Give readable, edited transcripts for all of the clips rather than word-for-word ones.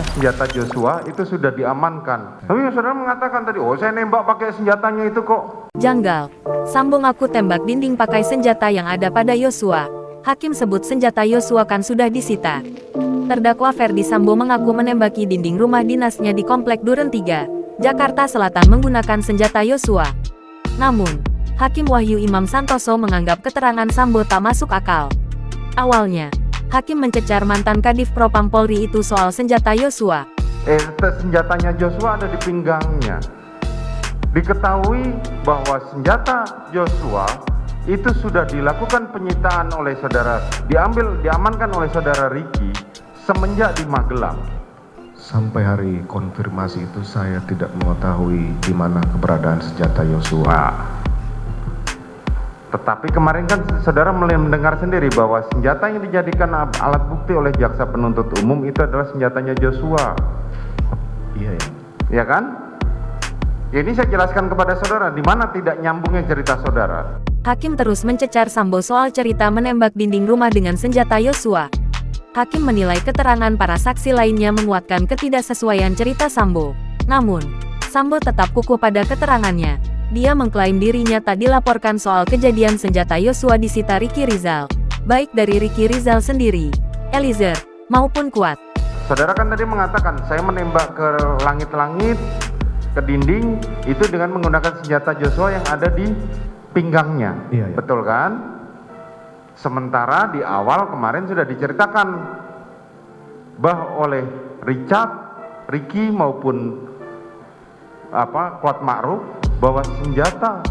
senjata Joshua itu sudah diamankan. Tapi saudara mengatakan tadi, oh saya nembak pakai senjatanya itu kok. Janggal. Sambo ngaku tembak dinding pakai senjata yang ada pada Yosua. Hakim sebut senjata Yosua kan sudah disita. Terdakwa Ferdi Sambo mengaku menembaki dinding rumah dinasnya di Komplek Duren 3, Jakarta Selatan menggunakan senjata Yosua. Namun, Hakim Wahyu Imam Santoso menganggap keterangan Sambo tak masuk akal. Awalnya, Hakim mencecar mantan Kadif Propam Polri itu soal senjata Yosua. Senjatanya Joshua ada di pinggangnya. Diketahui bahwa senjata Joshua itu sudah dilakukan penyitaan oleh saudara, diamankan oleh saudara Ricky semenjak di Magelang. Sampai hari konfirmasi itu saya tidak mengetahui di mana keberadaan senjata Yosua. Tetapi kemarin kan saudara mendengar sendiri bahwa senjata yang dijadikan alat bukti oleh jaksa penuntut umum itu adalah senjatanya Joshua. Iya ya. Ya kan? Ya, ini saya jelaskan kepada saudara di mana tidak nyambungnya cerita saudara. Hakim terus mencecar Sambo soal cerita menembak dinding rumah dengan senjata Yosua. Hakim menilai keterangan para saksi lainnya menguatkan ketidaksesuaian cerita Sambo. Namun, Sambo tetap kukuh pada keterangannya. Dia mengklaim dirinya tak dilaporkan soal kejadian senjata Yosua disita Ricky Rizal, baik dari Ricky Rizal sendiri, Eliezer, maupun Kuat. Saudara kan tadi mengatakan saya menembak ke langit-langit, ke dinding, itu dengan menggunakan senjata Joshua yang ada di pinggangnya. Iya, iya. Betul kan? Sementara di awal kemarin sudah diceritakan bahwa oleh Richard, Ricky maupun Kuat Ma'ruf bahwa senjata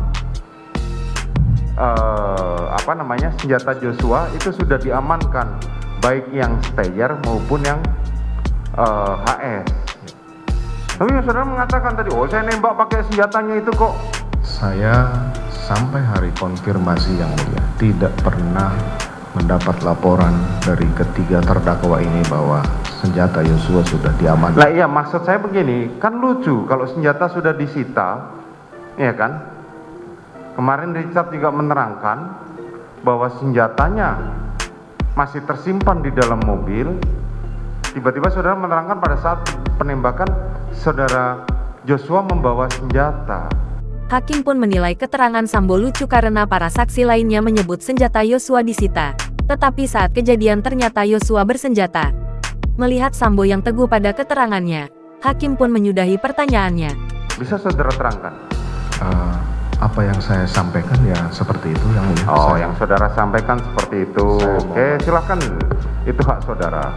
senjata Joshua itu sudah diamankan, baik yang stayer maupun yang HS. Tapi saudara mengatakan tadi, oh saya nembak pakai senjatanya itu kok. Saya sampai hari konfirmasi yang mulia tidak pernah mendapat laporan dari ketiga terdakwa ini bahwa senjata Yosua sudah diamankan. Lah iya, maksud saya begini, kan lucu kalau senjata sudah disita, ya kan? Kemarin Richard juga menerangkan bahwa senjatanya masih tersimpan di dalam mobil. Tiba-tiba saudara menerangkan pada saat penembakan saudara Joshua membawa senjata. Hakim pun menilai keterangan Sambo lucu karena para saksi lainnya menyebut senjata Yosua disita. Tetapi saat kejadian ternyata Yosua bersenjata. Melihat Sambo yang teguh pada keterangannya, Hakim pun menyudahi pertanyaannya. Bisa saudara terangkan? Apa yang saya sampaikan ya seperti itu yang mulia. Oh, yang saudara sampaikan seperti itu. Oke, silakan. Itu hak saudara.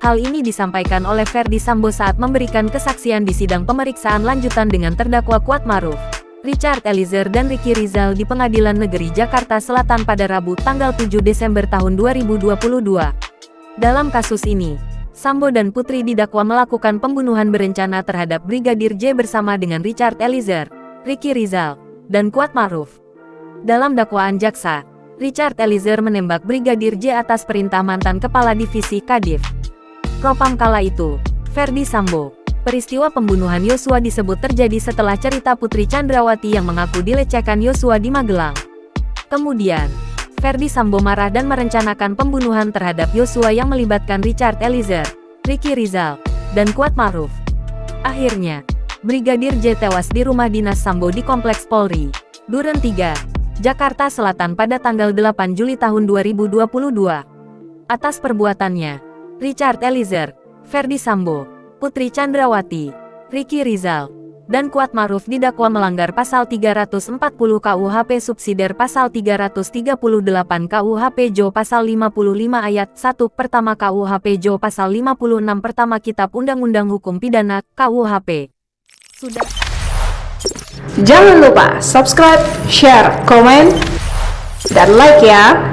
Hal ini disampaikan oleh Ferdi Sambo saat memberikan kesaksian di sidang pemeriksaan lanjutan dengan terdakwa Kuat Ma'ruf, Richard Eliezer dan Ricky Rizal di Pengadilan Negeri Jakarta Selatan pada Rabu tanggal 7 Desember tahun 2022. Dalam kasus ini, Sambo dan Putri didakwa melakukan pembunuhan berencana terhadap Brigadir J bersama dengan Richard Eliezer, Ricky Rizal, dan Kuat Ma'ruf. Dalam dakwaan jaksa, Richard Eliezer menembak Brigadir J atas perintah mantan Kepala Divisi Kadif Propam kala itu, Ferdi Sambo. Peristiwa pembunuhan Yosua disebut terjadi setelah cerita Putri Chandrawati yang mengaku dilecehkan Yosua di Magelang. Kemudian, Ferdi Sambo marah dan merencanakan pembunuhan terhadap Yosua yang melibatkan Richard Eliezer, Ricky Rizal, dan Kuat Ma'ruf. Akhirnya, Brigadir J tewas di rumah dinas Sambo di Kompleks Polri, Duren 3, Jakarta Selatan pada tanggal 8 Juli tahun 2022. Atas perbuatannya, Richard Eliezer, Ferdi Sambo, Putri Chandrawati, Ricky Rizal, dan Kuat Ma'ruf didakwa melanggar pasal 340 KUHP subsidiar pasal 338 KUHP JO pasal 55 ayat 1 pertama KUHP JO pasal 56 pertama Kitab Undang-Undang Hukum Pidana KUHP. Sudah. Jangan lupa subscribe, share, komen, dan like ya.